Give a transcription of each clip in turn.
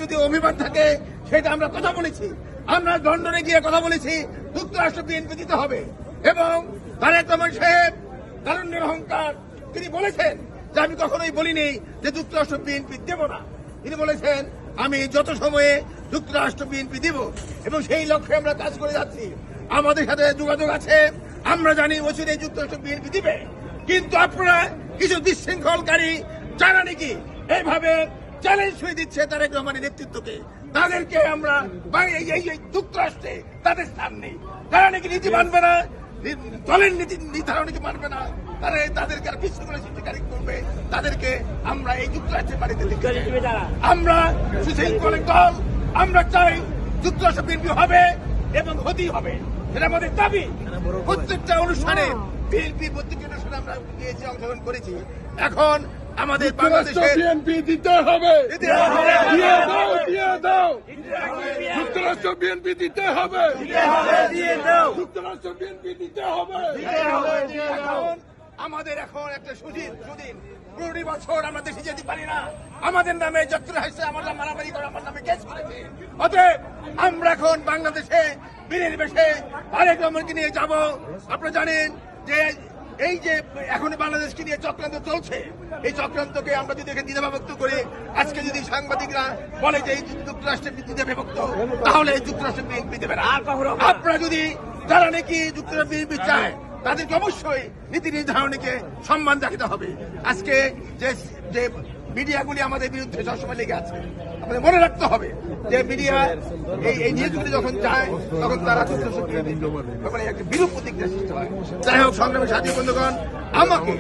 যদি অভিমান থাকে সেটা আমরা কথা বলেছি। আমরা লন্ডনে গিয়ে কথা বলেছি যুক্তরাষ্ট্র বিএনপি দিতে হবে, এবং তারেক রহমান সাহেব তারুণ্যের অহংকার, তিনি বলেছেন যে আমি কখনোই বলিনি যে যুক্তরাষ্ট্র বিএনপি দেব না। তিনি বলেছেন আমি যত সময়ে যুক্তরাষ্ট্র বিএনপি দিব, এবং সেই লক্ষ্যে আমরা কাজ করে যাচ্ছি। আমাদের সাথে যোগাযোগ আছে, আমরা জানি অচিরে যুক্তরাষ্ট্র বিএনপি দিবে। কিন্তু আপনারা কিছু বিশৃঙ্খলকারী যারা নাকি এইভাবে চ্যালেঞ্জ হয়ে দিচ্ছে তারেক রহমানের নেতৃত্বকে, তাদেরকে আমরা এই যুক্তরাষ্ট্রে তাদের স্থান নেই। তারা নাকি নীতি মানবে না, দলের নীতি নির্ধারণ মানবে না, তাদেরকে আর বিশৃঙ্খলা সৃষ্টিকারী করবে, তাদেরকে আমরা এই যুক্তরাষ্ট্রের বাড়িতে লিখতে। আমরা সুশৃঙ্খল দল, আমরা চাই যুক্তরাষ্ট্র বিএনপি হবে এবং হতেই হবে, এটা আমাদের দাবি। প্রত্যেকটা অনুষ্ঠানে বিএনপির প্রত্যেকটা অনুষ্ঠানে আমরা গিয়েছি, অংশগ্রহণ করেছি। এখন আমাদের বাংলাদেশে বিএনপি দিতে হবে, যুক্তরাষ্ট্র বিএনপি দিতে হবে, যুক্তরাষ্ট্র বিএনপি দিতে হবে। আমাদের এখন একটা সুদিন 15 বছর আমরা দেশে যেতে পারি না, আমাদের নামে যত্র হাসছে, আমার নাম মারামারি করে, আমার নামে কেস করেছে। অতএব আমরা এখন বাংলাদেশে বিনির্বেশে তারেক রহমানকে নিয়ে যাব। আপনারা জানেন যে এই যে এখন বাংলাদেশকে নিয়ে চক্রান্ত চলছে, এই চক্রান্তকে আমরা যদি এখানে দ্বিধাবিভক্ত করি, আজকে যদি সাংবাদিকরা বলে যে এই যুক্তরাষ্ট্রের দ্বিধাবিভক্ত, তাহলে যুক্তরাষ্ট্র বিএনপি দেবে না। আপনারা যদি যারা নাকি যুক্তরাষ্ট্র বিএনপি চায়, তাদেরকে অবশ্যই নীতি নির্ধারণীকে সম্মান দেখাতে হবে। আজকে যে মিডিয়াগুলি আমাদের বিরুদ্ধে সবসময় লেগে আছে, আমাদের মনে রাখতে হবে যে মিডিয়া এই নিউজগুলি যখন যায়, তখন তারা তখন একটা বিরূপ প্রতিক্রিয়া সৃষ্টি হয়। যাই হোক, সংগ্রামী সাথী বন্ধুগণ, আমাকে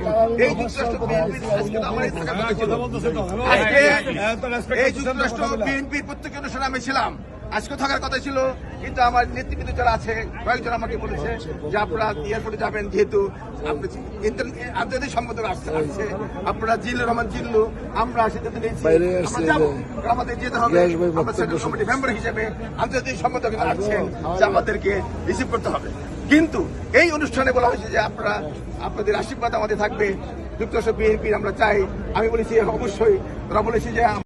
এই যুক্তরাষ্ট্র বিএনপির আজকে তো আমারই থাকা কথা ছিল, আজকে এই যুক্তরাষ্ট্র বিএনপির প্রত্যেক অনুষ্ঠানে আমি ছিলাম, আজকে থাকার কথা ছিল। কিন্তু আমার নেতৃবৃন্দ যারা আছে কয়েকজন আমাকে বলেছে যে আপনারা এয়ারপোর্টে যাবেন, যেহেতু আপনি আন্তর্জাতিক সম্পাদক আসছে, আপনারা জিল্লুর রহমান জিল্লু, আমরা সিদ্ধান্ত নিয়েছি আমাদের যেতে হবে। আমরা সেন্ট্রাল কমিটি মেম্বার হিসেবে আন্তর্জাতিক সম্পাদক আসছেন যে আমাদেরকে রিসিভ করতে হবে। কিন্তু এই অনুষ্ঠানে বলা হয়েছে যে আপনাদের আশীর্বাদ আমাদের থাকবে, যুক্তরাষ্ট্র বিএনপির আমরা চাই। আমি বলেছি অবশ্যই, তারা বলেছি যে